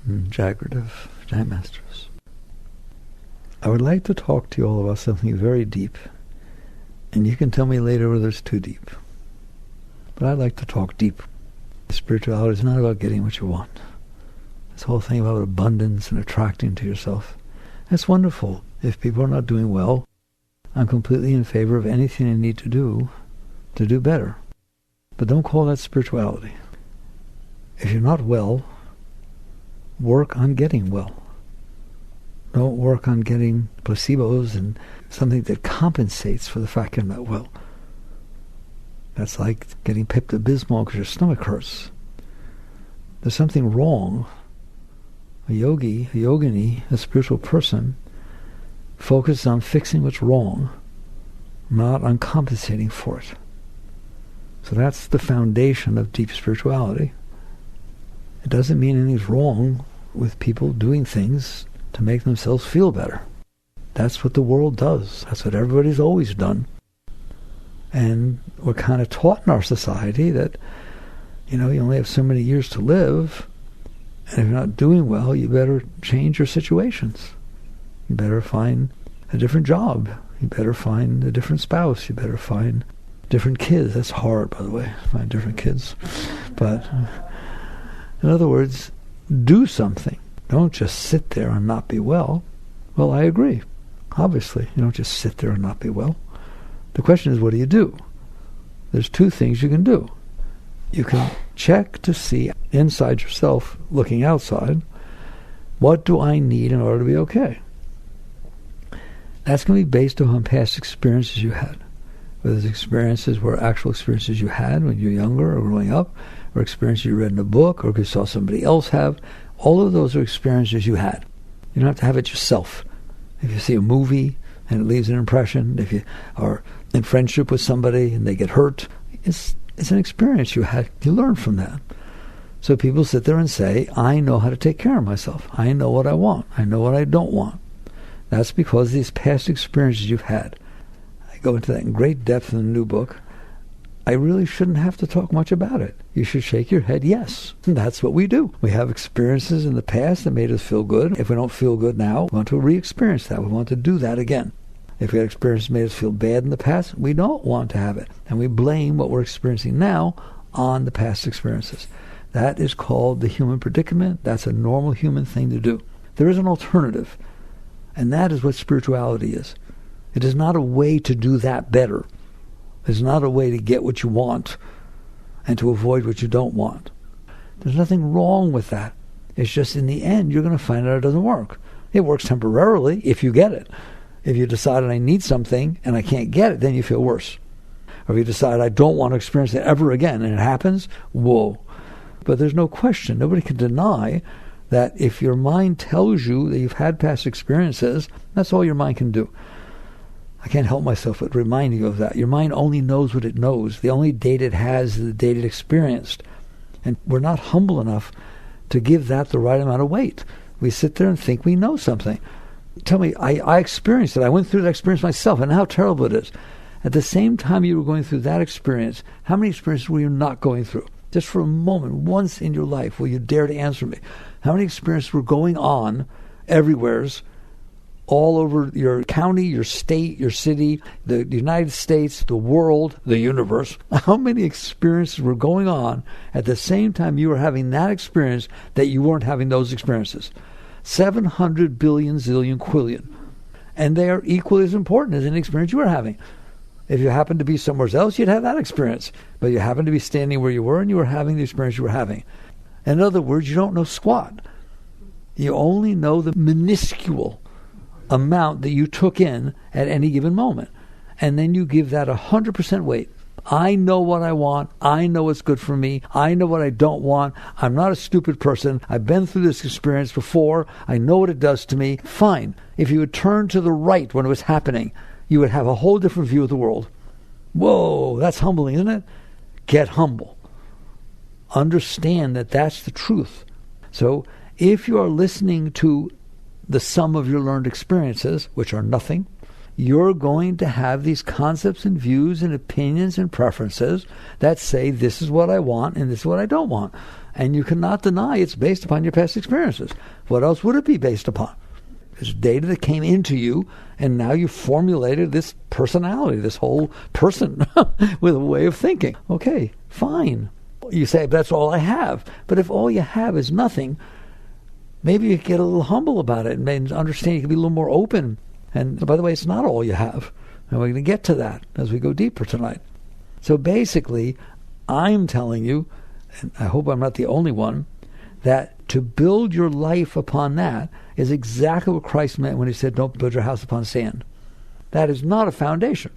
Jaggerative Giant Masters. I would like to talk to you all about something very deep, and you can tell me later whether it's too deep. But I like to talk deep. Spirituality is not about getting what you want. This whole thing about abundance and attracting to yourself, that's wonderful. If people are not doing well, I'm completely in favor of anything they need to do better. But don't call that spirituality. If you're not well, work on getting well. Don't work on getting placebos and something that compensates for the fact you're not well. That's like getting Pepto-Bismol because your stomach hurts. There's something wrong. A yogi, a yogini, a spiritual person focuses on fixing what's wrong, not on compensating for it. So that's the foundation of deep spirituality. It doesn't mean anything's wrong with people doing things to make themselves feel better. That's what the world does. That's what everybody's always done. And we're kind of taught in our society that, you only have so many years to live, and if you're not doing well, you better change your situations. You better find a different job. You better find a different spouse. You better find different kids. That's hard, by the way, find different kids. But in other words, do something. Don't just sit there and not be well. Well, I agree. Obviously, you don't just sit there and not be well. The question is, what do? There's two things you can do. You can check to see inside yourself, looking outside, what do I need in order to be okay? That's going to be based upon past experiences you had. Whether those experiences were actual experiences you had when you were younger or growing up, or experiences you read in a book, or you saw somebody else have. All of those are experiences you had. You don't have to have it yourself. If you see a movie and it leaves an impression, if you are in friendship with somebody and they get hurt, it's an experience you had. You learn from that. So people sit there and say, I know how to take care of myself. I know what I want. I know what I don't want. That's because of these past experiences you've had. I go into that in great depth in the new book. I really shouldn't have to talk much about it. You should shake your head, yes. And that's what we do. We have experiences in the past that made us feel good. If we don't feel good now, we want to re-experience that. We want to do that again. If we had experiences that made us feel bad in the past, we don't want to have it. And we blame what we're experiencing now on the past experiences. That is called the human predicament. That's a normal human thing to do. There is an alternative. And that is what spirituality is. It is not a way to do that better. It's not a way to get what you want and to avoid what you don't want. There's nothing wrong with that. It's just in the end, you're going to find out it doesn't work. It works temporarily if you get it. If you decide I need something and I can't get it, then you feel worse. Or if you decide I don't want to experience it ever again and it happens, whoa. But there's no question. Nobody can deny that if your mind tells you that you've had past experiences, that's all your mind can do. I can't help myself but remind you of that. Your mind only knows what it knows. The only data it has is the data it experienced. And we're not humble enough to give that the right amount of weight. We sit there and think we know something. Tell me, I experienced it. I went through that experience myself, and how terrible it is. At the same time you were going through that experience, how many experiences were you not going through? Just for a moment, once in your life, will you dare to answer me? How many experiences were going on everywheres, all over your county, your state, your city, the United States, the world, the universe? How many experiences were going on at the same time you were having that experience that you weren't having those experiences? 700 billion zillion quillion. And they are equally as important as any experience you were having. If you happened to be somewhere else, you'd have that experience. But you happened to be standing where you were and you were having the experience you were having. In other words, you don't know squat. You only know the minuscule amount that you took in at any given moment. And then you give that 100% weight. I know what I want. I know what's good for me. I know what I don't want. I'm not a stupid person. I've been through this experience before. I know what it does to me. Fine. If you would turn to the right when it was happening, you would have a whole different view of the world. Whoa, that's humbling, isn't it? Get humble. Understand that that's the truth. So if you are listening to the sum of your learned experiences, which are nothing, you're going to have these concepts and views and opinions and preferences that say this is what I want and this is what I don't want. And you cannot deny it's based upon your past experiences. What else would it be based upon? It's data that came into you, and now you formulated this personality, this whole person with a way of thinking. Okay, fine. You say, that's all I have. But if all you have is nothing, maybe you get a little humble about it and understand you can be a little more open. And by the way, it's not all you have. And we're going to get to that as we go deeper tonight. So basically, I'm telling you, and I hope I'm not the only one, that to build your life upon that is exactly what Christ meant when he said, don't build your house upon sand. That is not a foundation.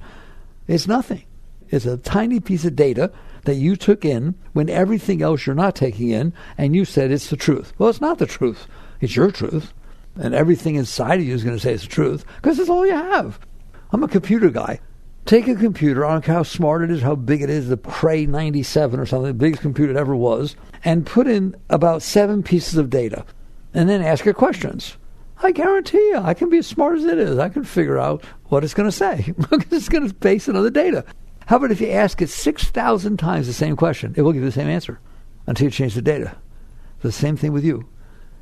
It's nothing. It's a tiny piece of data that you took in when everything else you're not taking in, and you said it's the truth. Well, it's not the truth. It's your truth. And everything inside of you is going to say it's the truth, because it's all you have. I'm a computer guy. Take a computer, I don't care how smart it is, how big it is, the Cray 97 or something, the biggest computer it ever was, and put in about 7 pieces of data, and then ask it questions. I guarantee you, I can be as smart as it is. I can figure out what it's going to say, because it's going to base it on the data. How about if you ask it 6,000 times the same question? It will give you the same answer until you change the data. The same thing with you.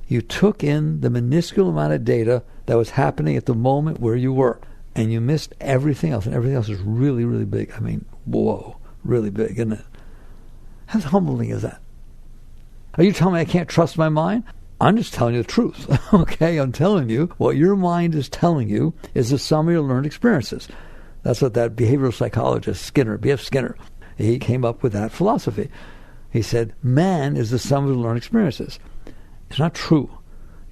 You took in the minuscule amount of data that was happening at the moment where you were, and you missed everything else, and everything else is really, really big. I mean, whoa, really big, isn't it? How humbling is that? Are you telling me I can't trust my mind? I'm just telling you the truth, okay? I'm telling you what your mind is telling you is the sum of your learned experiences. That's what that behavioral psychologist, Skinner, B.F. Skinner, he came up with that philosophy. He said, man is the sum of the learned experiences. It's not true.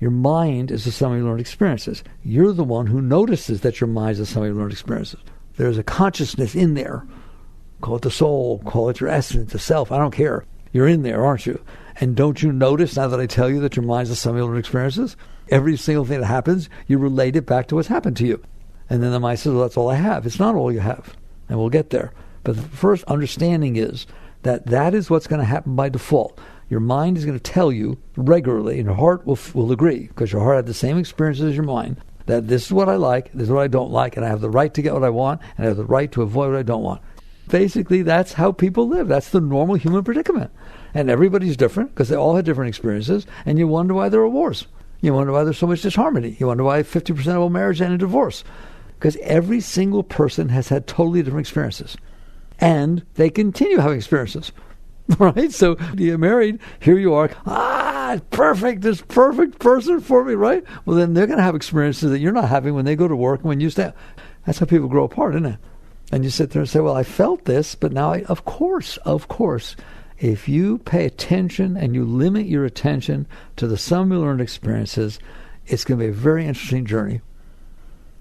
Your mind is the sum of your learned experiences. You're the one who notices that your mind is the sum of your learned experiences. There's a consciousness in there. Call it the soul, call it your essence, the self, I don't care. You're in there, aren't you? And don't you notice, now that I tell you that your mind is the sum of your learned experiences, every single thing that happens, you relate it back to what's happened to you. And then the mind says, well, that's all I have. It's not all you have. And we'll get there. But the first understanding is that that is what's going to happen by default. Your mind is going to tell you regularly, and your heart will agree, because your heart had the same experiences as your mind, that this is what I like, this is what I don't like, and I have the right to get what I want, and I have the right to avoid what I don't want. Basically, that's how people live. That's the normal human predicament. And everybody's different, because they all had different experiences, and you wonder why there are wars. You wonder why there's so much disharmony. You wonder why 50% of all marriages end in divorce. Because every single person has had totally different experiences. And they continue having experiences. Right? So you get married, here you are, perfect, this perfect person for me, right? Well, then they're going to have experiences that you're not having when they go to work and when you stay. That's how people grow apart, isn't it? And you sit there and say, well, I felt this, but now of course, if you pay attention and you limit your attention to the sum of learned experiences, it's going to be a very interesting journey.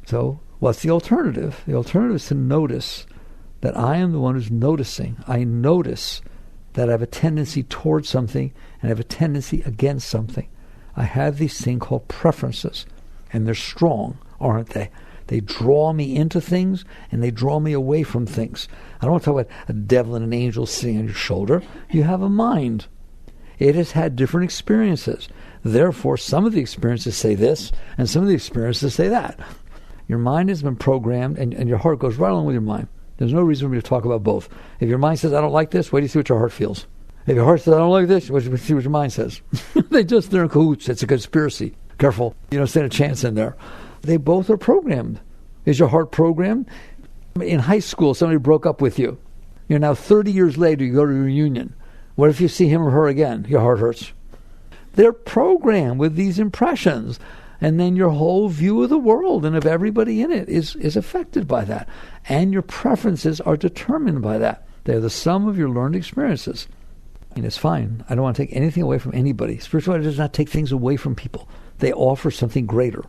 So what's the alternative? The alternative is to notice that I am the one who's noticing. I notice that I have a tendency towards something and I have a tendency against something. I have these things called preferences, and they're strong, aren't they? They draw me into things and they draw me away from things. I don't want to talk about a devil and an angel sitting on your shoulder. You have a mind. It has had different experiences. Therefore, some of the experiences say this and some of the experiences say that. Your mind has been programmed, and your heart goes right along with your mind. There's no reason for me to talk about both. If your mind says, I don't like this, wait till you see what your heart feels. If your heart says, I don't like this, wait till you see what your mind says. They're in cahoots. It's a conspiracy. Careful. You don't stand a chance in there. They both are programmed. Is your heart programmed? In high school, somebody broke up with you. You're now 30 years later, you go to a reunion. What if you see him or her again? Your heart hurts. They're programmed with these impressions. And then your whole view of the world and of everybody in it is affected by that. And your preferences are determined by that. They're the sum of your learned experiences. And it's fine. I don't want to take anything away from anybody. Spirituality does not take things away from people. They offer something greater.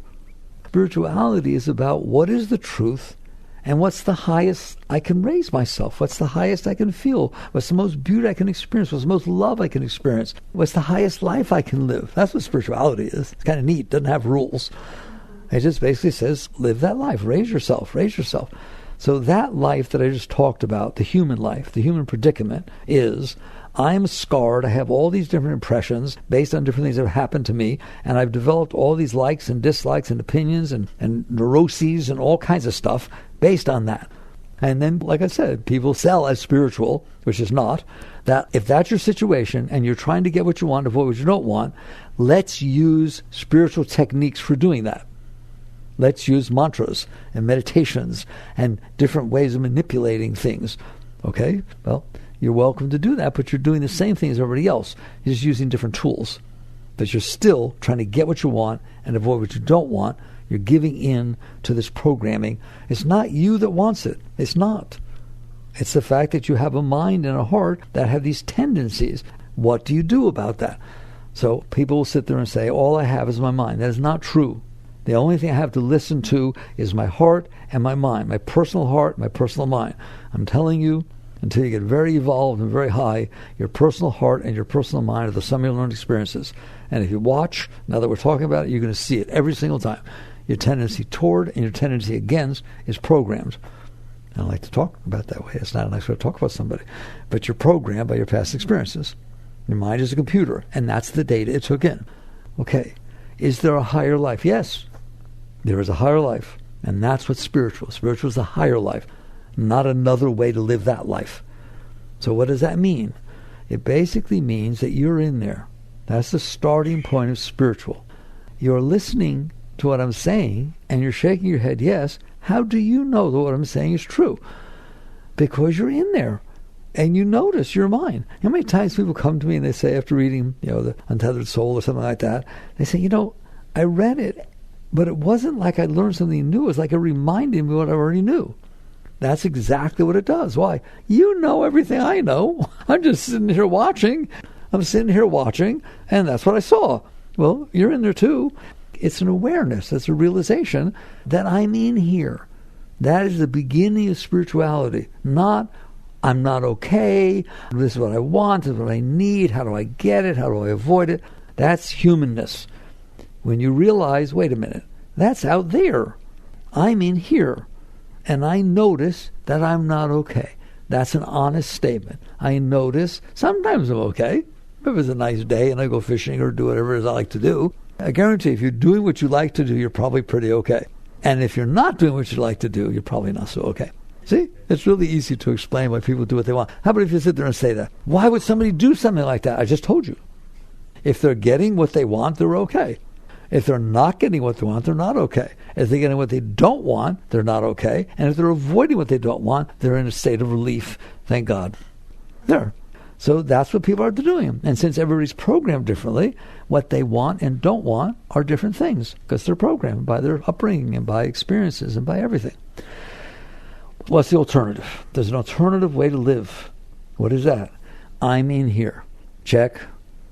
Spirituality is about what is the truth and what's the highest I can raise myself. What's the highest I can feel? What's the most beauty I can experience? What's the most love I can experience? What's the highest life I can live? That's what spirituality is. It's kind of neat. It doesn't have rules. It just basically says, live that life. Raise yourself. Raise yourself. So that life that I just talked about, the human life, the human predicament, is I'm scarred. I have all these different impressions based on different things that have happened to me, and I've developed all these likes and dislikes and opinions and neuroses and all kinds of stuff based on that. And then, like I said, people sell as spiritual, which is not, that if that's your situation and you're trying to get what you want, avoid what you don't want, let's use spiritual techniques for doing that. Let's use mantras and meditations and different ways of manipulating things. Okay? Well, you're welcome to do that, but you're doing the same thing as everybody else. You're just using different tools. But you're still trying to get what you want and avoid what you don't want. You're giving in to this programming. It's not you that wants it. It's not. It's the fact that you have a mind and a heart that have these tendencies. What do you do about that? So people will sit there and say, all I have is my mind. That is not true. The only thing I have to listen to is my heart and my mind, my personal heart, my personal mind. I'm telling you, until you get very evolved and very high, your personal heart and your personal mind are the sum of your learned experiences. And if you watch, now that we're talking about it, you're going to see it every single time. Your tendency toward and your tendency against is programmed. I like to talk about it that way. It's not a nice way to talk about somebody. But you're programmed by your past experiences. Your mind is a computer, and that's the data it took in. Okay, is there a higher life? Yes, there is a higher life, and that's what's spiritual. Spiritual is the higher life, not another way to live that life. So what does that mean? It basically means that you're in there. That's the starting point of spiritual. You're listening to what I'm saying, and you're shaking your head yes. How do you know that what I'm saying is true? Because you're in there, and you notice your mind. How many times people come to me and they say, after reading, the Untethered Soul or something like that, they say, I read it, but it wasn't like I learned something new. It was like it reminded me what I already knew. That's exactly what it does. Why? You know everything I know. I'm just sitting here watching. I'm sitting here watching, and that's what I saw. Well, you're in there too. It's an awareness. That's a realization that I'm in here. That is the beginning of spirituality. Not, I'm not okay. This is what I want. This is what I need. How do I get it? How do I avoid it? That's humanness. When you realize, wait a minute, that's out there. I'm in here. And I notice that I'm not okay. That's an honest statement. I notice sometimes I'm okay. If it's a nice day and I go fishing or do whatever it is I like to do, I guarantee if you're doing what you like to do, you're probably pretty okay. And if you're not doing what you like to do, you're probably not so okay. See? It's really easy to explain why people do what they want. How about if you sit there and say that? Why would somebody do something like that? I just told you. If they're getting what they want, they're okay. If they're not getting what they want, they're not okay. If they're getting what they don't want, they're not okay. And if they're avoiding what they don't want, they're in a state of relief. Thank God. There. So that's what people are doing. And since everybody's programmed differently, what they want and don't want are different things because they're programmed by their upbringing and by experiences and by everything. What's the alternative? There's an alternative way to live. What is that? I'm in here. Check.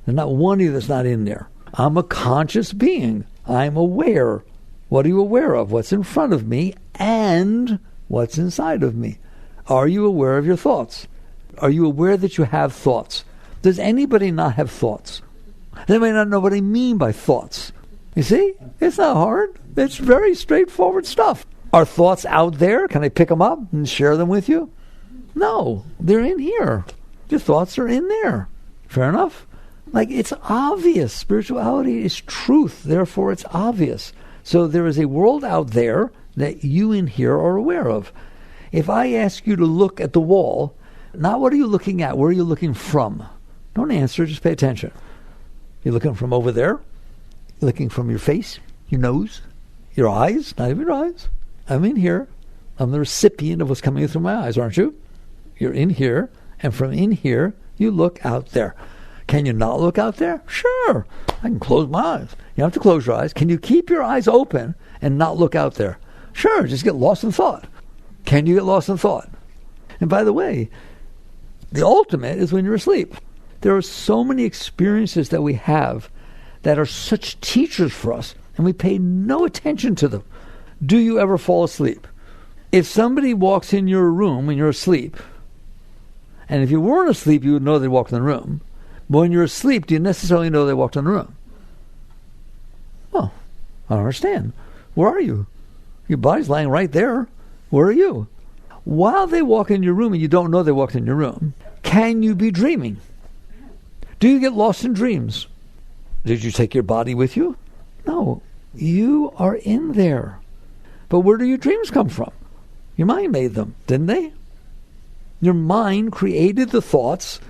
There's not one of you that's not in there. I'm a conscious being. I'm aware. What are you aware of? What's in front of me and what's inside of me? Are you aware of your thoughts? Are you aware that you have thoughts? Does anybody not have thoughts? They may not know what I mean by thoughts. You see? It's not hard. It's very straightforward stuff. Are thoughts out there? Can I pick them up and share them with you? No. They're in here. Your thoughts are in there. Fair enough? Like, it's obvious. Spirituality is truth. Therefore, it's obvious. So there is a world out there that you in here are aware of. If I ask you to look at the wall, not what are you looking at, where are you looking from? Don't answer, just pay attention. You're looking from over there? You're looking from your face, your nose, your eyes, not even your eyes. I'm in here. I'm the recipient of what's coming through my eyes, aren't you? You're in here, and from in here, you look out there. Can you not look out there? Sure. I can close my eyes. You don't have to close your eyes. Can you keep your eyes open and not look out there? Sure, just get lost in thought. Can you get lost in thought? And by the way, the ultimate is when you're asleep. There are so many experiences that we have that are such teachers for us, and we pay no attention to them. Do you ever fall asleep? If somebody walks in your room when you're asleep, and if you weren't asleep, you would know they walked in the room. But when you're asleep, do you necessarily know they walked in the room? Well, I don't understand. Where are you? Your body's lying right there. Where are you? While they walk in your room and you don't know they walked in your room, can you be dreaming? Do you get lost in dreams? Did you take your body with you? No. You are in there. But where do your dreams come from? Your mind made them, didn't they? Your mind created the thoughts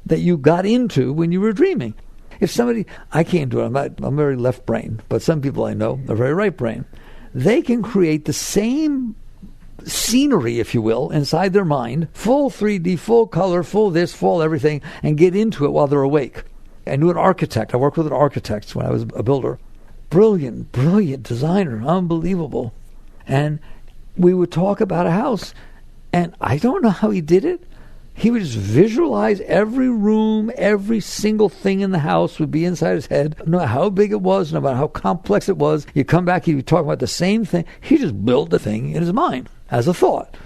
that you got into when you were dreaming. If somebody, I can't do it, I'm very left brain, but some people I know are very right brain. They can create the same scenery, if you will, inside their mind, full 3D, full color, full this, full everything, and get into it while they're awake. I knew an architect. I worked with an architect when I was a builder. Brilliant, brilliant designer, unbelievable. And we would talk about a house, and I don't know how he did it. He would just visualize every room, every single thing in the house would be inside his head. No matter how big it was, no matter how complex it was, you come back, he'd be talking about the same thing. He just built the thing in his mind as a thought.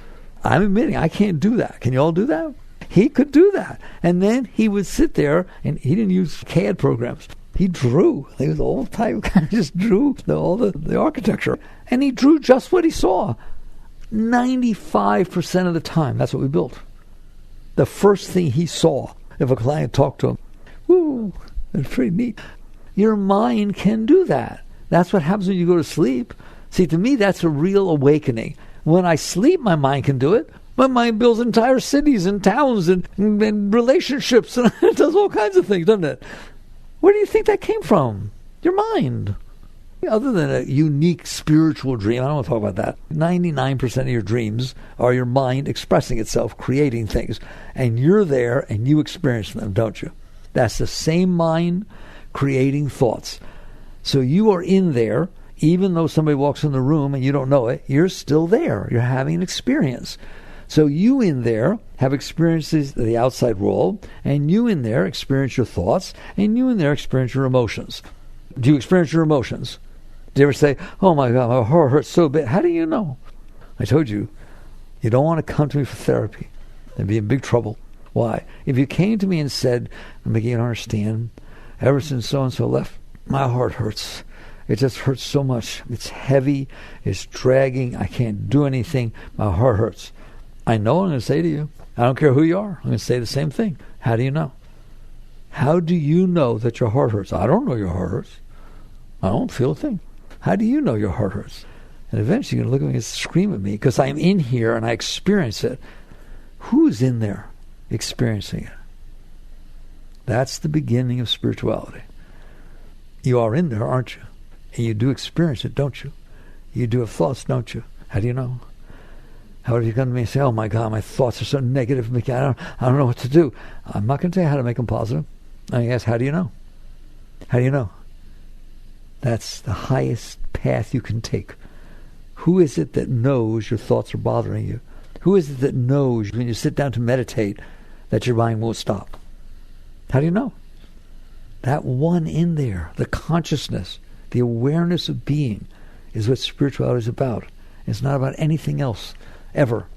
I'm admitting I can't do that. Can you all do that? He could do that. And then he would sit there, and he didn't use CAD programs. He drew. He was old type, kind of just drew all the architecture. And he drew just what he saw. 95% of the time, that's what we built. The first thing he saw, if a client talked to him, woo, it's pretty neat. Your mind can do that. That's what happens when you go to sleep. See, to me, that's a real awakening. When I sleep, my mind can do it. My mind builds entire cities and towns and relationships, and it does all kinds of things, doesn't it? Where do you think that came from? Your mind. Other than a unique spiritual dream, I don't want to talk about that. 99% of your dreams are your mind expressing itself, creating things. And you're there and you experience them, don't you? That's the same mind creating thoughts. So you are in there, even though somebody walks in the room and you don't know it, you're still there. You're having an experience. So you in there have experiences of the outside world, and you in there experience your thoughts, and you in there experience your emotions. Do you experience your emotions? Do you ever say, oh my God, my heart hurts so bad? How do you know? I told you, you don't want to come to me for therapy and be in big trouble. Why? If you came to me and said, I'm making you understand, ever since so-and-so left, my heart hurts. It just hurts so much. It's heavy. It's dragging. I can't do anything. My heart hurts. I know what I'm going to say to you. I don't care who you are. I'm going to say the same thing. How do you know? How do you know that your heart hurts? I don't know your heart hurts. I don't feel a thing. How do you know your heart hurts? And eventually you're going to look at me and scream at me because I'm in here and I experience it. Who's in there experiencing it? That's the beginning of spirituality. You are in there, aren't you? And you do experience it, don't you? You do have thoughts, don't you? How do you know? How do you come to me and say, oh my God, my thoughts are so negative, Mickey, I don't know what to do. I'm not going to tell you how to make them positive. I ask, how do you know? How do you know? That's the highest path you can take. Who is it that knows your thoughts are bothering you? Who is it that knows when you sit down to meditate that your mind won't stop? How do you know? That one in there, the consciousness, the awareness of being, is what spirituality is about. It's not about anything else, ever.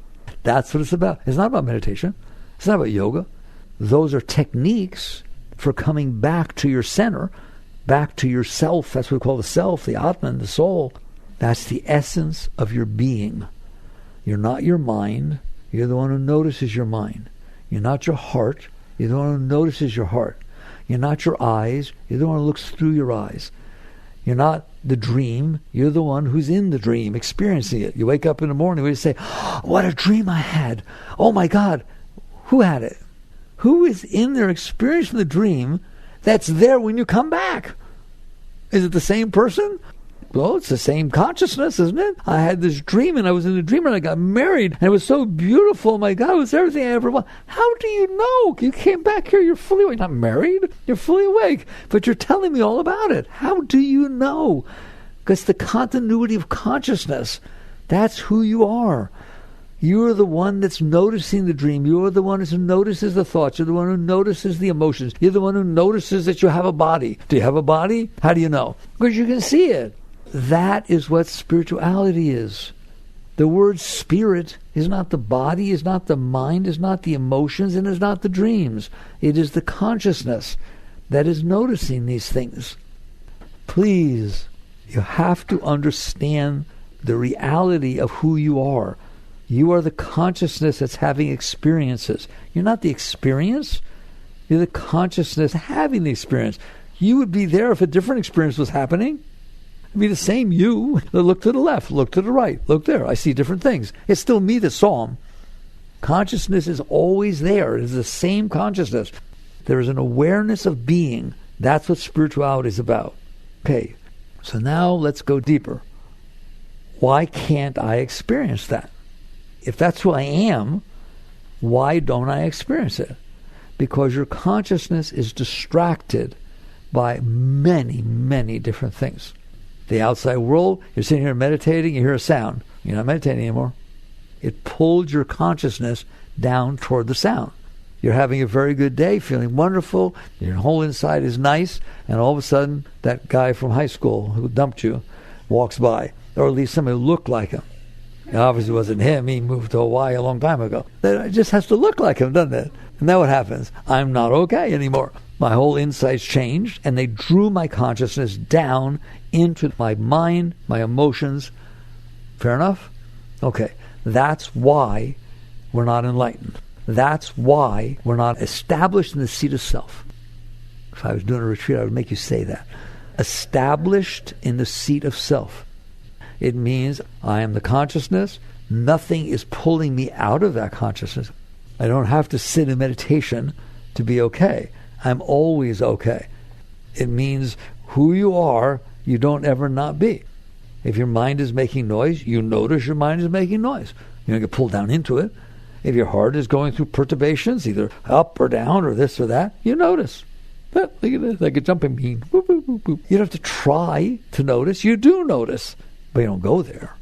That's what it's about. It's not about meditation. It's not about yoga. Those are techniques for coming back to your center, back to yourself. That's what we call the self, the Atman, the soul. That's the essence of your being. You're not your mind. You're the one who notices your mind. You're not your heart. You're the one who notices your heart. You're not your eyes. You're the one who looks through your eyes. You're not the dream. You're the one who's in the dream, experiencing it. You wake up in the morning and you say, oh, what a dream I had. Oh my God. Who had it? Who is in there experiencing the dream that's there when you come back? Is it the same person? Well, it's the same consciousness, isn't it? I had this dream, and I was in the dream, and I got married, and it was so beautiful. My God, it was everything I ever wanted. How do you know? You came back here, you're fully awake. Not married, you're fully awake, but you're telling me all about it. How do you know? Because the continuity of consciousness, that's who you are. You're the one that's noticing the dream. You're the one who notices the thoughts. You're the one who notices the emotions. You're the one who notices that you have a body. Do you have a body? How do you know? Because you can see it. That is what spirituality is. The word spirit is not the body, is not the mind, is not the emotions, and is not the dreams. It is the consciousness that is noticing these things. Please, you have to understand the reality of who you are. You are the consciousness that's having experiences. You're not the experience. You're the consciousness having the experience. You would be there if a different experience was happening. It'd be the same you that look to the left, look to the right, look there. I see different things. It's still me that saw them. Consciousness is always there. It is the same consciousness. There is an awareness of being. That's what spirituality is about. Okay, so now let's go deeper. Why can't I experience that? If that's who I am, why don't I experience it? Because your consciousness is distracted by many, many different things. The outside world, you're sitting here meditating, you hear a sound. You're not meditating anymore. It pulled your consciousness down toward the sound. You're having a very good day, feeling wonderful, your whole inside is nice, and all of a sudden, that guy from high school who dumped you walks by, or at least somebody who looked like him. It obviously wasn't him. He moved to Hawaii a long time ago. It just has to look like him, doesn't it? And then what happens? I'm not okay anymore. My whole insides changed, and they drew my consciousness down into my mind, my emotions. Fair enough? Okay. That's why we're not enlightened. That's why we're not established in the seat of self. If I was doing a retreat, I would make you say that. Established in the seat of self. It means I am the consciousness. Nothing is pulling me out of that consciousness. I don't have to sit in meditation to be okay. I'm always okay. It means who you are, you don't ever not be. If your mind is making noise, you notice your mind is making noise. You don't get pulled down into it. If your heart is going through perturbations, either up or down or this or that, you notice. But look at this, like a jumping bean. Boop, boop, boop, boop. You don't have to try to notice. You do notice, but you don't go there.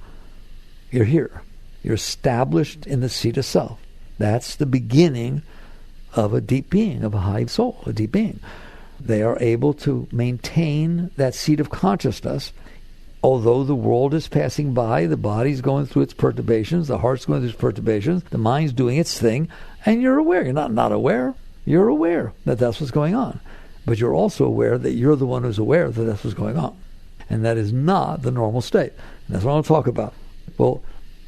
You're here. You're established in the seat of self. That's the beginning of a deep being, of a high soul, a deep being. They are able to maintain that seat of consciousness. Although the world is passing by, the body's going through its perturbations, the heart's going through its perturbations, the mind's doing its thing, and you're aware. You're not aware. You're aware that that's what's going on. But you're also aware that you're the one who's aware that that's what's going on. And that is not the normal state. And that's what I want to talk about. Well,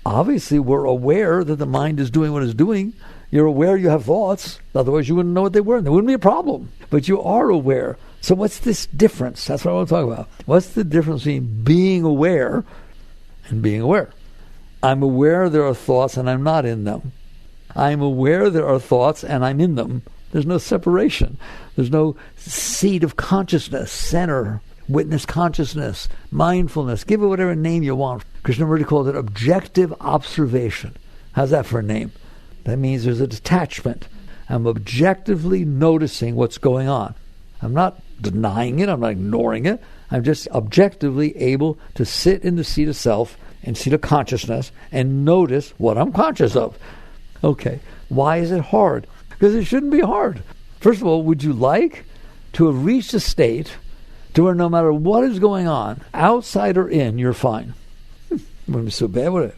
obviously we're aware that the mind is doing what it's doing. You're aware you have thoughts. Otherwise you wouldn't know what they were, and there wouldn't be a problem. But you are aware. So what's this difference? That's what I want to talk about. What's the difference between being aware and being aware? I'm aware there are thoughts and I'm not in them. I'm aware there are thoughts and I'm in them. There's no separation. There's no seat of consciousness, center, witness consciousness, mindfulness. Give it whatever name you want. Krishnamurti called it objective observation. How's that for a name? That means there's a detachment. I'm objectively noticing what's going on. I'm not denying it. I'm not ignoring it. I'm just objectively able to sit in the seat of self and seat of consciousness and notice what I'm conscious of. Okay, why is it hard? Because it shouldn't be hard. First of all, would you like to have reached a state to where no matter what is going on, outside or in, you're fine? Wouldn't be so bad, would it?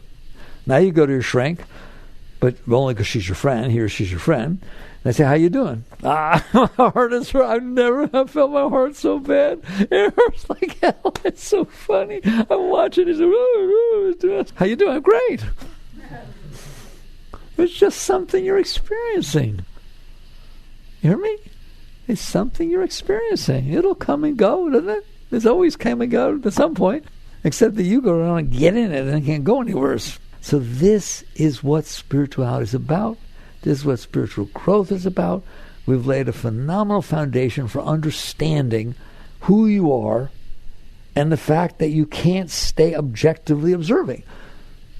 Now you go to your shrink, but only because she's your friend, he or she's your friend. They say, how you doing? My heart is hurt. I've never felt my heart so bad. It hurts like hell. It's so funny. I'm watching it. How you doing? I'm great. It's just something you're experiencing. You hear me? It's something you're experiencing. It'll come and go, doesn't it? It's always come and go at some point. Except that you go around and get in it and it can't go anywhere. So this is what spirituality is about. This is what spiritual growth is about. We've laid a phenomenal foundation for understanding who you are and the fact that you can't stay objectively observing.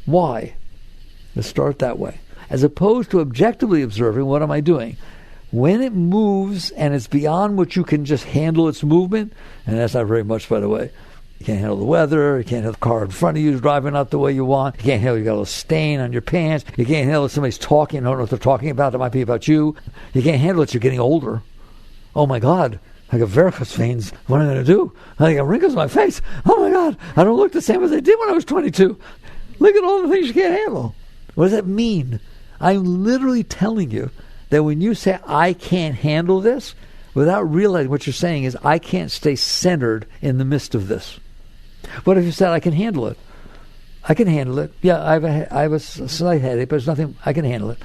Why? Let's start that way. As opposed to objectively observing, what am I doing? When it moves and it's beyond what you can just handle its movement, and that's not very much, by the way. You can't handle the weather. You can't handle the car in front of you driving out the way you want. You can't handle you got a little stain on your pants. You can't handle if somebody's talking. I don't know what they're talking about. It might be about you. You can't handle it. You're getting older. Oh my God. I got varicose veins. What am I going to do? I got wrinkles on my face. Oh my God. I don't look the same as I did when I was 22. Look at all the things you can't handle. What does that mean? I'm literally telling you that when you say, I can't handle this, without realizing what you're saying is, I can't stay centered in the midst of this. What if you said, I can handle it? I can handle it. Yeah, I have a slight headache, but there's nothing, I can handle it.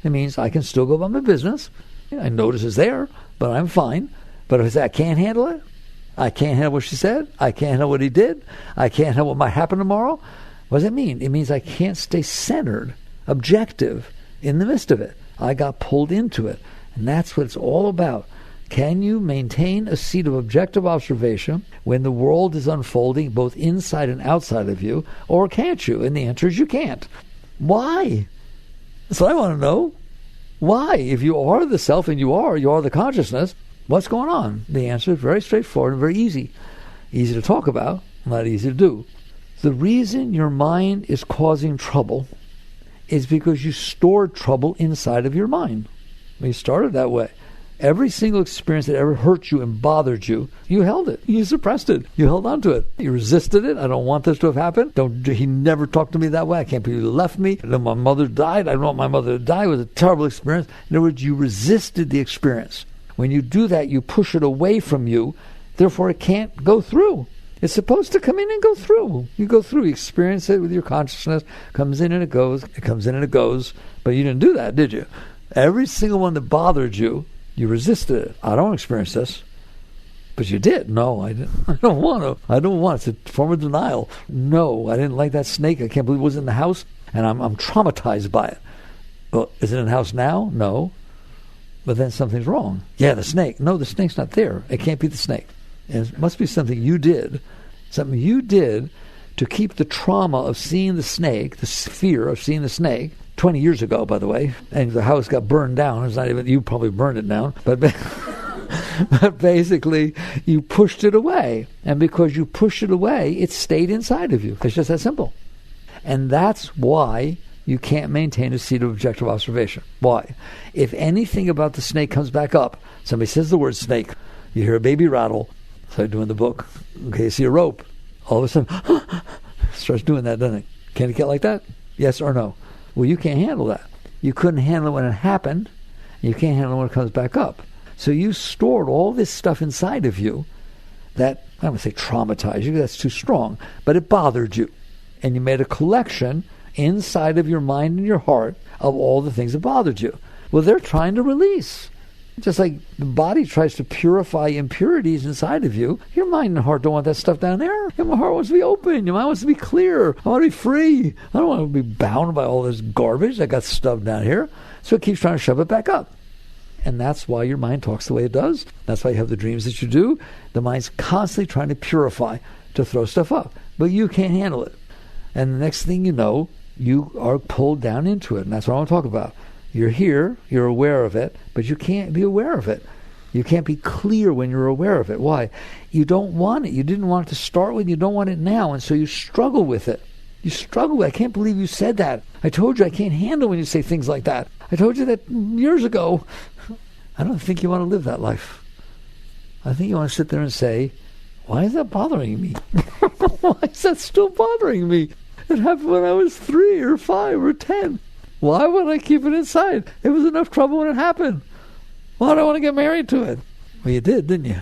It means I can still go about my business. I notice it's there, but I'm fine. But if I say I can't handle it, I can't handle what she said. I can't handle what he did. I can't handle what might happen tomorrow. What does it mean? It means I can't stay centered, objective, in the midst of it. I got pulled into it. And that's what it's all about. Can you maintain a seat of objective observation when the world is unfolding both inside and outside of you, or can't you? And the answer is you can't. Why? That's what I want to know. Why? If you are the self, and you are the consciousness, what's going on? The answer is very straightforward and very easy. Easy to talk about, not easy to do. The reason your mind is causing trouble is because you stored trouble inside of your mind. You started that way. Every single experience that ever hurt you and bothered you, you held it. You suppressed it. You held on to it. You resisted it. I don't want this to have happened. He never talked to me that way. I can't believe he left me. My mother died. I don't want my mother to die. It was a terrible experience. In other words, you resisted the experience. When you do that, you push it away from you. Therefore, it can't go through. It's supposed to come in and go through. You go through, you experience it with your consciousness. Comes in and it goes. It comes in and it goes. But you didn't do that, did you? Every single one that bothered you, you resisted it. I don't experience this. But you did. No, I didn't. I don't want to. I don't want it. It's a form of denial. No, I didn't like that snake. I can't believe it was in the house. And I'm traumatized by it. Well, is it in the house now? No. But then something's wrong. Yeah, the snake. No, the snake's not there. It can't be the snake. It must be something you did. Something you did to keep the trauma of seeing the snake, the fear of seeing the snake, 20 years ago, by the way, and the house got burned down. It's not even, you probably burned it down, but basically you pushed it away. And because you pushed it away, it stayed inside of you. It's just that simple. And that's why you can't maintain a seat of objective observation. Why? If anything about the snake comes back up, somebody says the word snake, you hear a baby rattle, so I do in the book. Okay, you see a rope. All of a sudden, starts doing that, doesn't it? Can it get like that? Yes or no? Well, you can't handle that. You couldn't handle it when it happened. You can't handle it when it comes back up. So you stored all this stuff inside of you that, I don't want to say traumatized you, that's too strong, but it bothered you. And you made a collection inside of your mind and your heart of all the things that bothered you. Well, they're trying to release. Just like the body tries to purify impurities inside of you, your mind and heart don't want that stuff down there. Your heart wants to be open. Your mind wants to be clear. I want to be free. I don't want to be bound by all this garbage that got stuffed down here. So it keeps trying to shove it back up. And that's why your mind talks the way it does. That's why you have the dreams that you do. The mind's constantly trying to purify, to throw stuff up. But you can't handle it. And the next thing you know, you are pulled down into it. And that's what I want to talk about. You're here, you're aware of it, but you can't be aware of it. You can't be clear when you're aware of it. Why? You don't want it. You didn't want it to start with. You don't want it now. And so you struggle with it. You struggle with it. I can't believe you said that. I told you I can't handle when you say things like that. I told you that years ago. I don't think you want to live that life. I think you want to sit there and say, why is that bothering me? Why is that still bothering me? It happened when I was 3 or 5 or 10. Why would I keep it inside? It was enough trouble when it happened. Why do I want to get married to it? Well, you did, didn't you?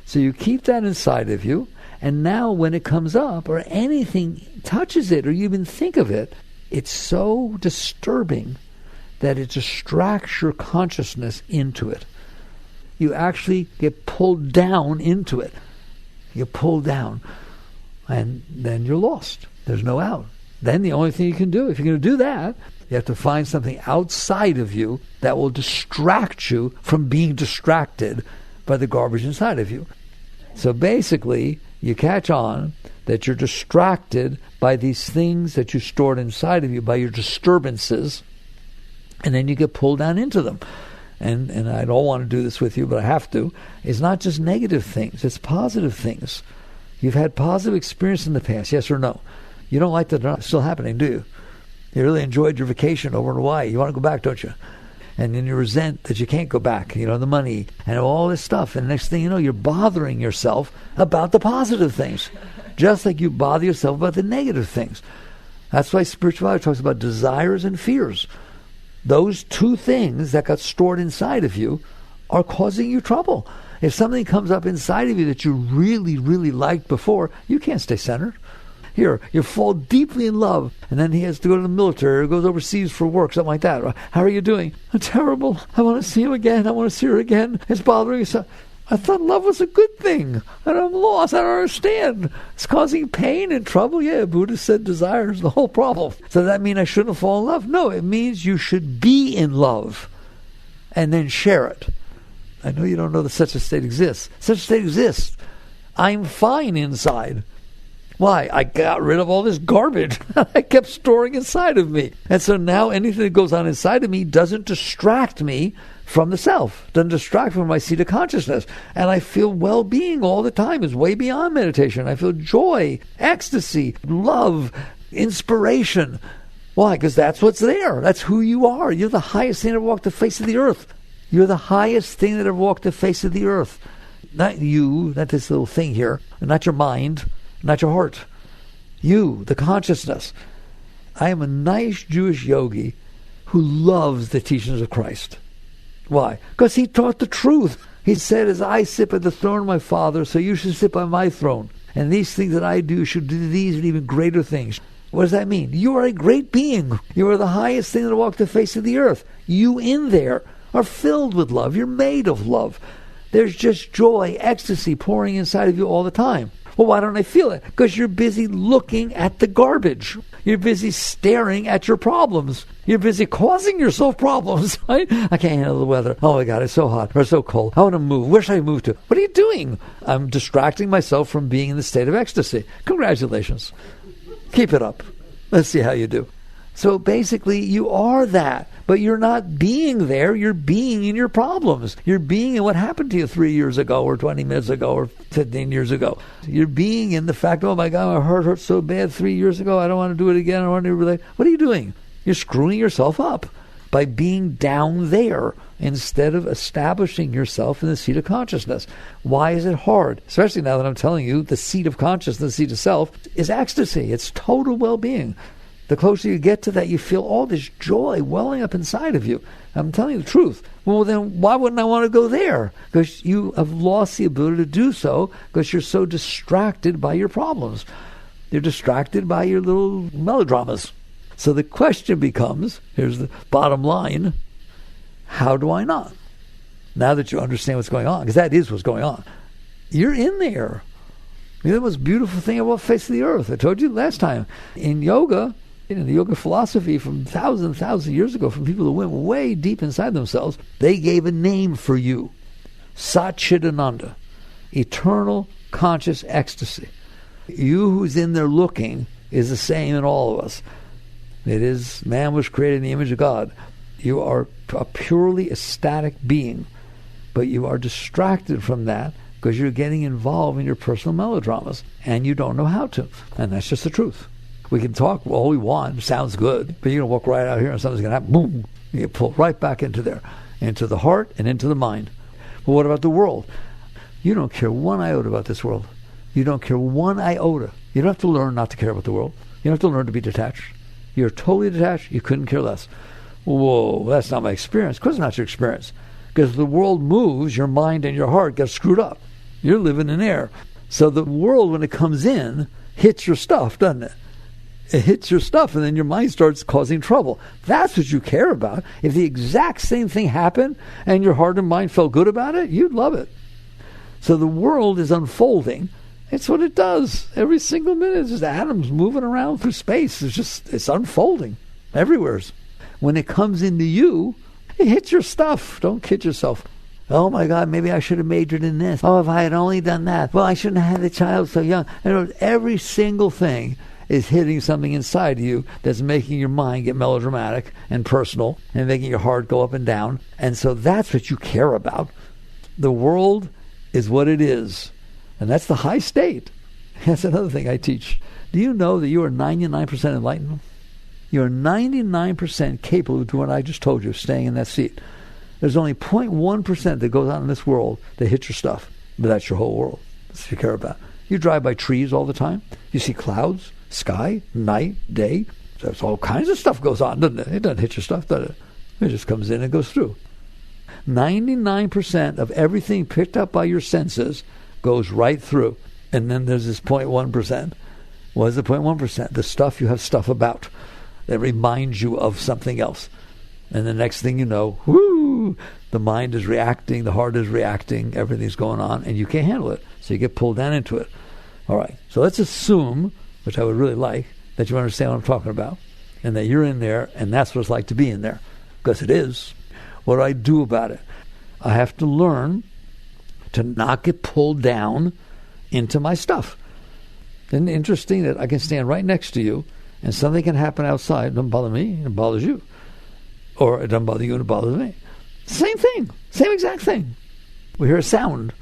So you keep that inside of you, and now when it comes up or anything touches it or you even think of it, it's so disturbing that it distracts your consciousness into it. You actually get pulled down into it. You pull down, and then you're lost. There's no out. Then the only thing you can do, if you're going to do that, you have to find something outside of you that will distract you from being distracted by the garbage inside of you. So basically, you catch on that you're distracted by these things that you stored inside of you, by your disturbances, and then you get pulled down into them. And I don't want to do this with you, but I have to. It's not just negative things, it's positive things. You've had positive experience in the past, yes or no? You don't like that they're not still happening, do you? You really enjoyed your vacation over in Hawaii. You want to go back, don't you? And then you resent that you can't go back, the money and all this stuff. And the next thing you know, you're bothering yourself about the positive things, just like you bother yourself about the negative things. That's why spirituality talks about desires and fears. Those two things that got stored inside of you are causing you trouble. If something comes up inside of you that you really, really liked before, you can't stay centered. Here, you fall deeply in love, and then he has to go to the military or goes overseas for work, something like that. How are you doing? I'm terrible. I want to see him again. I want to see her again. It's bothering you. I thought love was a good thing, and I'm lost. I don't understand. It's causing pain and trouble. Yeah, Buddha said desire is the whole problem. So does that mean I shouldn't fall in love? No, it means you should be in love and then share it. I know you don't know that such a state exists. Such a state exists. I'm fine inside. Why? I got rid of all this garbage I kept storing inside of me. And so now anything that goes on inside of me doesn't distract me from the self, doesn't distract from my seat of consciousness. And I feel well-being all the time. It's way beyond meditation. I feel joy, ecstasy, love, inspiration. Why? Because that's what's there. That's who you are. You're the highest thing that ever walked the face of the earth. You're the highest thing that ever walked the face of the earth. Not you, not this little thing here, not your mind, not your heart. You, the consciousness. I am a nice Jewish yogi who loves the teachings of Christ. Why? Because he taught the truth. He said, as I sit at the throne of my Father, so you should sit by my throne. And these things that I do should do these and even greater things. What does that mean? You are a great being. You are the highest thing that walked the face of the earth. You in there are filled with love. You're made of love. There's just joy, ecstasy pouring inside of you all the time. Well, why don't I feel it? Because you're busy looking at the garbage. You're busy staring at your problems. You're busy causing yourself problems. Right? I can't handle the weather. Oh my God, it's so hot or so cold. I want to move. Where should I move to? What are you doing? I'm distracting myself from being in the state of ecstasy. Congratulations. Keep it up. Let's see how you do. So basically, you are that, but you're not being there. You're being in your problems. You're being in what happened to you 3 years ago or 20 minutes ago or 15 years ago. You're being in the fact, oh my God, my heart hurt so bad 3 years ago. I don't want to do it again. I don't want to relate. What are you doing? You're screwing yourself up by being down there instead of establishing yourself in the seat of consciousness. Why is it hard? Especially now that I'm telling you the seat of consciousness, the seat of self, is ecstasy. It's total well-being. The closer you get to that, you feel all this joy welling up inside of you. I'm telling you the truth. Well, then why wouldn't I want to go there? Because you have lost the ability to do so because you're so distracted by your problems. You're distracted by your little melodramas. So the question becomes, here's the bottom line, how do I not? Now that you understand what's going on, because that is what's going on. You're in there. You're the most beautiful thing about the face of the earth. I told you last time. In yoga, in the yoga philosophy from thousands of years ago, from people who went way deep inside themselves, they gave a name for you. Satchidananda. Eternal conscious ecstasy. You who's in there looking is the same in all of us. It is, man was created in the image of God. You are a purely ecstatic being, but you are distracted from that because you're getting involved in your personal melodramas, and you don't know how to. And that's just the truth. We can talk all we want, sounds good, but you're going to walk right out here and something's going to happen, boom, you get pulled right back into there, into the heart and into the mind. But what about the world? You don't care one iota about this world. You don't care one iota. You don't have to learn not to care about the world. You don't have to learn to be detached. You're totally detached. You couldn't care less. Whoa, that's not my experience. Of course it's not your experience. Because if the world moves, your mind and your heart get screwed up. You're living in air. So the world, when it comes in, hits your stuff, doesn't it? It hits your stuff, and then your mind starts causing trouble. That's what you care about. If the exact same thing happened and your heart and mind felt good about it, you'd love it. So the world is unfolding. It's what it does. Every single minute, it's just atoms moving around through space. It's unfolding everywhere. When it comes into you, it hits your stuff. Don't kid yourself. Oh my God, maybe I should have majored in this. Oh, if I had only done that. Well, I shouldn't have had the child so young. Every single thing is hitting something inside you that's making your mind get melodramatic and personal and making your heart go up and down. And so that's what you care about. The world is what it is. And that's the high state. That's another thing I teach. Do you know that you are 99% enlightened? You are 99% capable of doing what I just told you, staying in that seat. There's only 0.1% that goes on in this world that hits your stuff. But that's your whole world. That's what you care about. You drive by trees all the time. You see clouds, sky, night, day. There's all kinds of stuff goes on, doesn't it? It doesn't hit your stuff, does it? It just comes in and goes through. 99% of everything picked up by your senses goes right through. And then there's this 0.1%. What is the 0.1%? The stuff you have about that reminds you of something else. And the next thing you know, whoo, Ooh, the mind is reacting, the heart is reacting, everything's going on, and you can't handle it. So you get pulled down into it. All right, so let's assume, which I would really like, that you understand what I'm talking about, and that you're in there, and that's what it's like to be in there, because it is. What do I do about it? I have to learn to not get pulled down into my stuff. Isn't it interesting that I can stand right next to you, and something can happen outside, it doesn't bother me, it bothers you. Or it doesn't bother you, and it bothers me. Same thing, same exact thing. We hear a sound.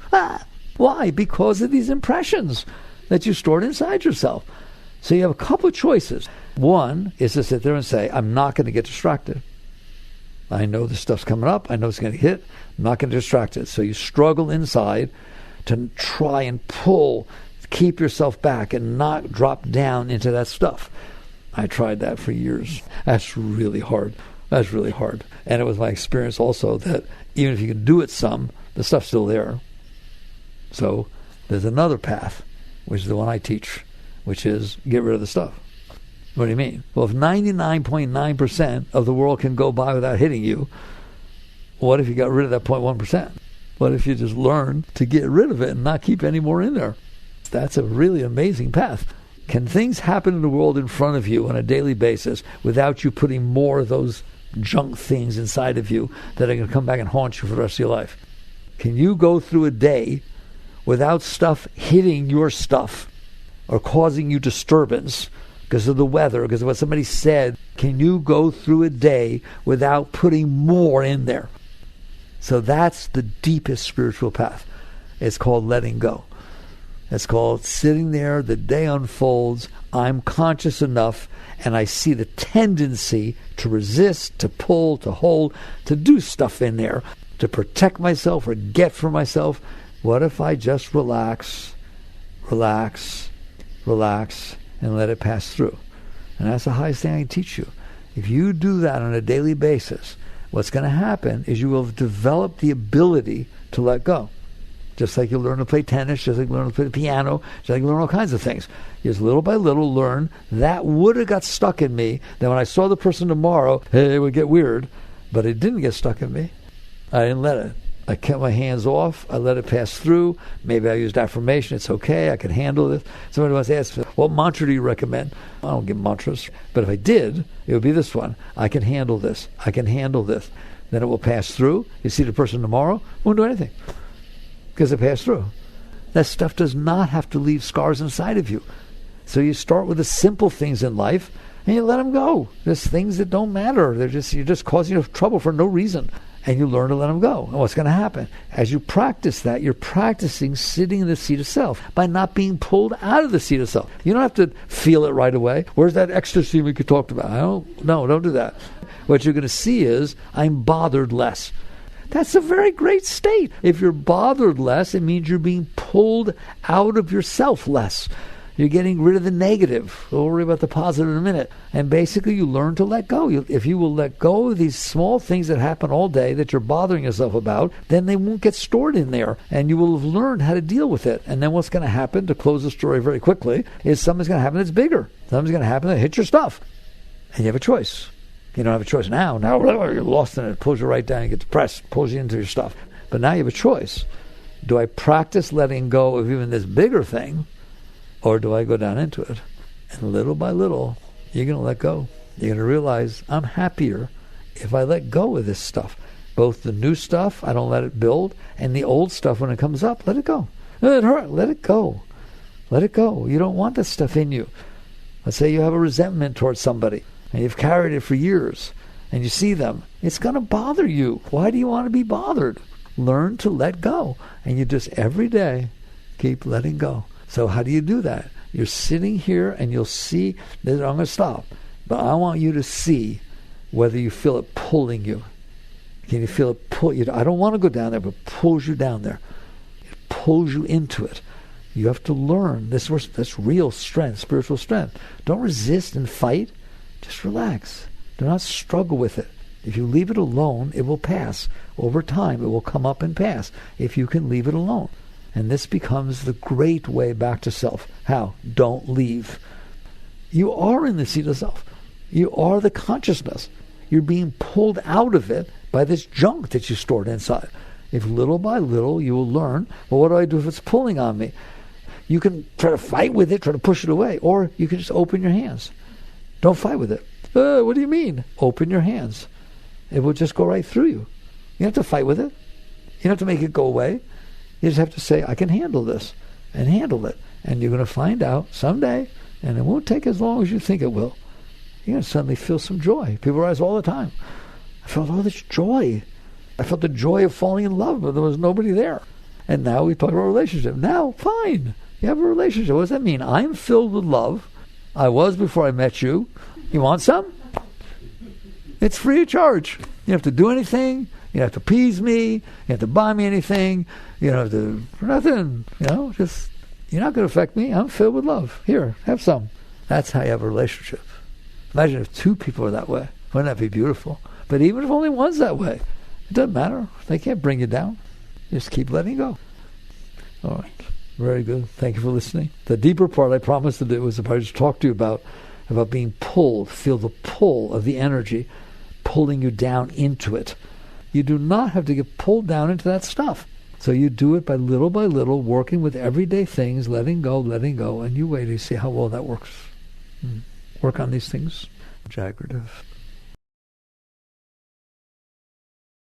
Why? Because of these impressions that you stored inside yourself. So you have a couple of choices. One is to sit there and say, I'm not going to get distracted. I know this stuff's coming up. I know it's going to hit. I'm not going to distract it. So you struggle inside to try and keep yourself back and not drop down into that stuff. I tried that for years. That's really hard. That's really hard. And it was my experience also that even if you can do it some, the stuff's still there. So there's another path, which is the one I teach, which is get rid of the stuff. What do you mean? Well, if 99.9% of the world can go by without hitting you, what if you got rid of that 0.1%? What if you just learn to get rid of it and not keep any more in there? That's a really amazing path. Can things happen in the world in front of you on a daily basis without you putting more of those junk things inside of you that are going to come back and haunt you for the rest of your life? Can you go through a day without stuff hitting your stuff or causing you disturbance because of the weather, because of what somebody said? Can you go through a day without putting more in there? So that's the deepest spiritual path. It's called letting go. It's called sitting there, the day unfolds, I'm conscious enough, and I see the tendency to resist, to pull, to hold, to do stuff in there, to protect myself or get for myself. What if I just relax, relax, relax, and let it pass through? And that's the highest thing I can teach you. If you do that on a daily basis, what's going to happen is you will have developed the ability to let go. Just like you learn to play tennis, just like you learn to play the piano, just like you learn all kinds of things. You just little by little learn. That would have got stuck in me. Then when I saw the person tomorrow, it would get weird. But it didn't get stuck in me. I didn't let it. I kept my hands off. I let it pass through. Maybe I used affirmation. It's okay. I can handle this. Somebody wants to ask, what mantra do you recommend? I don't give mantras. But if I did, it would be this one. I can handle this. I can handle this. Then it will pass through. You see the person tomorrow, won't do anything. Because it passed through. That stuff does not have to leave scars inside of you. So you start with the simple things in life and you let them go. There's things that don't matter. You're just causing you trouble for no reason. And you learn to let them go. And what's going to happen? As you practice that, you're practicing sitting in the seat of self by not being pulled out of the seat of self. You don't have to feel it right away. Where's that ecstasy we could talk about? Don't do that. What you're going to see is, I'm bothered less. That's a very great state. If you're bothered less, it means you're being pulled out of yourself less. You're getting rid of the negative. We'll worry about the positive in a minute. And basically, you learn to let go. If you will let go of these small things that happen all day that you're bothering yourself about, then they won't get stored in there. And you will have learned how to deal with it. And then what's going to happen, to close the story very quickly, is something's going to happen that's bigger. Something's going to happen that hits your stuff. And you have a choice. You don't have a choice now. Now you're lost in it. It pulls you right down. You get depressed. Pulls you into your stuff. But now you have a choice. Do I practice letting go of even this bigger thing? Or do I go down into it? And little by little, you're going to let go. You're going to realize I'm happier if I let go of this stuff. Both the new stuff, I don't let it build, and the old stuff, when it comes up, let it go. It hurt. Let it go. Let it go. You don't want that stuff in you. Let's say you have a resentment towards somebody, and you've carried it for years, and you see them. It's going to bother you. Why do you want to be bothered? Learn to let go. And you just, every day, keep letting go. So how do you do that? You're sitting here and you'll see that I'm going to stop. But I want you to see whether you feel it pulling you. Can you feel it pull you? I don't want to go down there, but it pulls you down there. It pulls you into it. You have to learn. That's real strength, spiritual strength. Don't resist and fight. Just relax. Do not struggle with it. If you leave it alone, it will pass. Over time, it will come up and pass if you can leave it alone. And this becomes the great way back to self. How? Don't leave. You are in the seat of self. You are the consciousness. You're being pulled out of it by this junk that you stored inside. If little by little you will learn, well, what do I do if it's pulling on me? You can try to fight with it, try to push it away, or you can just open your hands. Don't fight with it. What do you mean? Open your hands. It will just go right through you. You don't have to fight with it. You don't have to make it go away. You just have to say, I can handle this, and handle it. And you're going to find out someday, and it won't take as long as you think it will. You're going to suddenly feel some joy. People ask all the time, I felt all this joy. I felt the joy of falling in love, but there was nobody there. And now we talk about a relationship. Now, fine. You have a relationship. What does that mean? I'm filled with love. I was before I met you. You want some? It's free of charge. You don't have to do anything. You don't have to appease me. You don't have to buy me anything. You don't have to, for nothing. Just, you're not going to affect me. I'm filled with love. Here, have some. That's how you have a relationship. Imagine if two people are that way. Wouldn't that be beautiful? But even if only one's that way, it doesn't matter. They can't bring you down. Just keep letting go. All right. Very good. Thank you for listening. The deeper part I promised to do was if I just talk to you about being pulled, feel the pull of the energy pulling you down into it. You do not have to get pulled down into that stuff. So you do it by little, working with everyday things, letting go, and you wait to see how well that works. Work on these things. Jagrative.